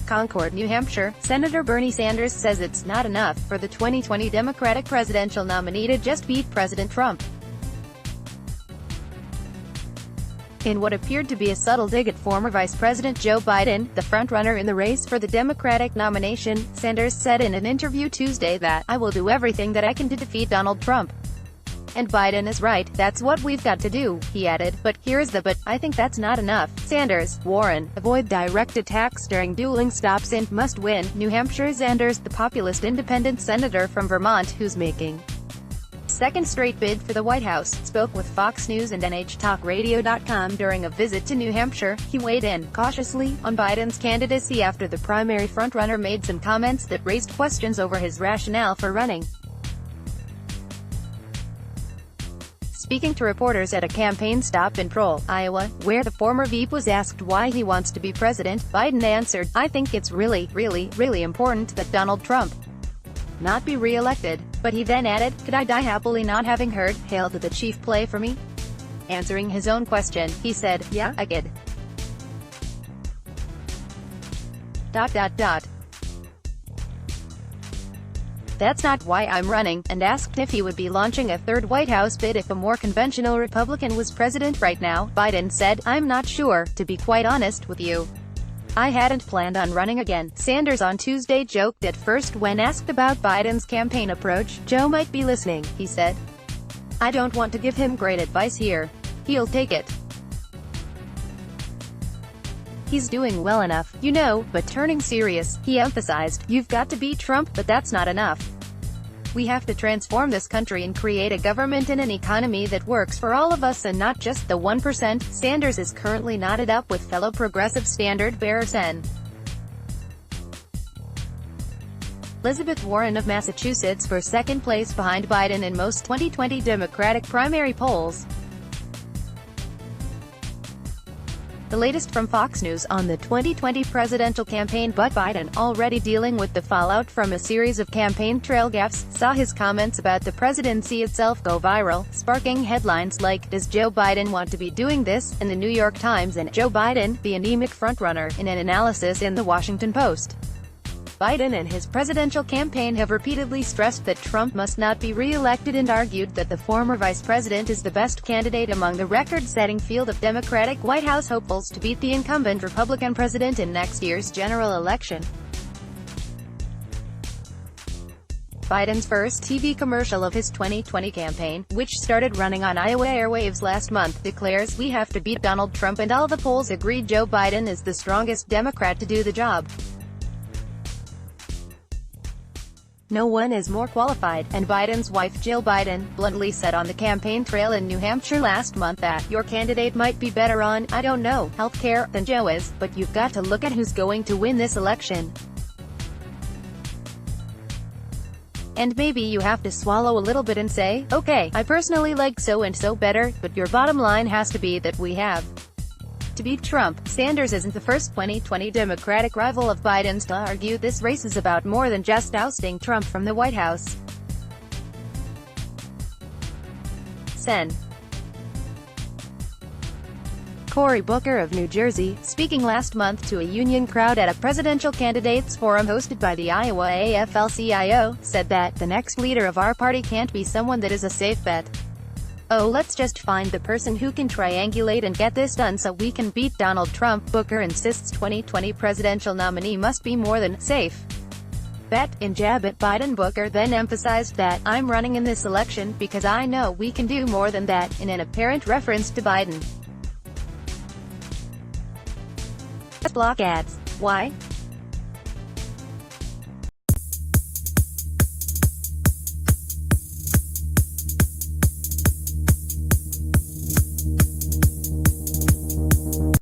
Concord, New Hampshire, Senator Bernie Sanders says it's not enough for the 2020 Democratic presidential nominee to just beat President Trump. In what appeared to be a subtle dig at former Vice President Joe Biden, the frontrunner in the race for the Democratic nomination, Sanders said in an interview Tuesday that, "I will do everything that I can to defeat Donald Trump. And Biden is right, that's what we've got to do," he added. "But here's the but, I think that's not enough." Sanders, Warren, avoid direct attacks during dueling stops in must win New Hampshire. Sanders, the populist independent senator from Vermont who's making second straight bid for the White House, spoke with Fox News and NHTalkRadio.com during a visit to New Hampshire. He weighed in, cautiously, on Biden's candidacy after the primary frontrunner made some comments that raised questions over his rationale for running. Speaking to reporters at a campaign stop in Troll, Iowa, where the former VP was asked why he wants to be president, Biden answered, "I think it's really important that Donald Trump not be re-elected." But he then added, "Could I die happily not having heard, 'Hail to the chief' play for me?" Answering his own question, he said, "Yeah, I could. That's not why I'm running," and asked if he would be launching a third White House bid if a more conventional Republican was president right now. Biden said, "I'm not sure, to be quite honest with you. I hadn't planned on running again." Sanders on Tuesday joked at first when asked about Biden's campaign approach. "Joe might be listening," he said. "I don't want to give him great advice here. He'll take it. He's doing well enough, you know." But turning serious, he emphasized, "You've got to beat Trump, but that's not enough. We have to transform this country and create a government and an economy that works for all of us and not just the 1%. Sanders is currently knotted up with fellow progressive standard-bearer Sen. Elizabeth Warren of Massachusetts for second place behind Biden in most 2020 Democratic primary polls. The latest from Fox News on the 2020 presidential campaign. But Biden, already dealing with the fallout from a series of campaign trail gaffes, saw his comments about the presidency itself go viral, sparking headlines like, "Does Joe Biden want to be doing this?" in the New York Times and "Joe Biden, the anemic frontrunner," in an analysis in the Washington Post. Biden and his presidential campaign have repeatedly stressed that Trump must not be re-elected and argued that the former vice president is the best candidate among the record-setting field of Democratic White House hopefuls to beat the incumbent Republican president in next year's general election. Biden's first TV commercial of his 2020 campaign, which started running on Iowa airwaves last month, declares, "We have to beat Donald Trump," and all the polls agree Joe Biden is the strongest Democrat to do the job. "No one is more qualified," and Biden's wife Jill Biden bluntly said on the campaign trail in New Hampshire last month that, "Your candidate might be better on, I don't know, healthcare than Joe is, but you've got to look at who's going to win this election. And maybe you have to swallow a little bit and say, okay, I personally like so-and-so better, but your bottom line has to be that we have to beat Trump." Sanders isn't the first 2020 Democratic rival of Biden's to argue this race is about more than just ousting Trump from the White House. Sen. Cory Booker of New Jersey, speaking last month to a union crowd at a presidential candidates forum hosted by the Iowa AFL-CIO, said that, "The next leader of our party can't be someone that is a safe bet. Oh, let's just find the person who can triangulate and get this done so we can beat Donald Trump." Booker insists 2020 presidential nominee must be more than safe bet in jab at Biden. Booker then emphasized that, "I'm running in this election because I know we can do more than that," in an apparent reference to Biden. Block ads. Why?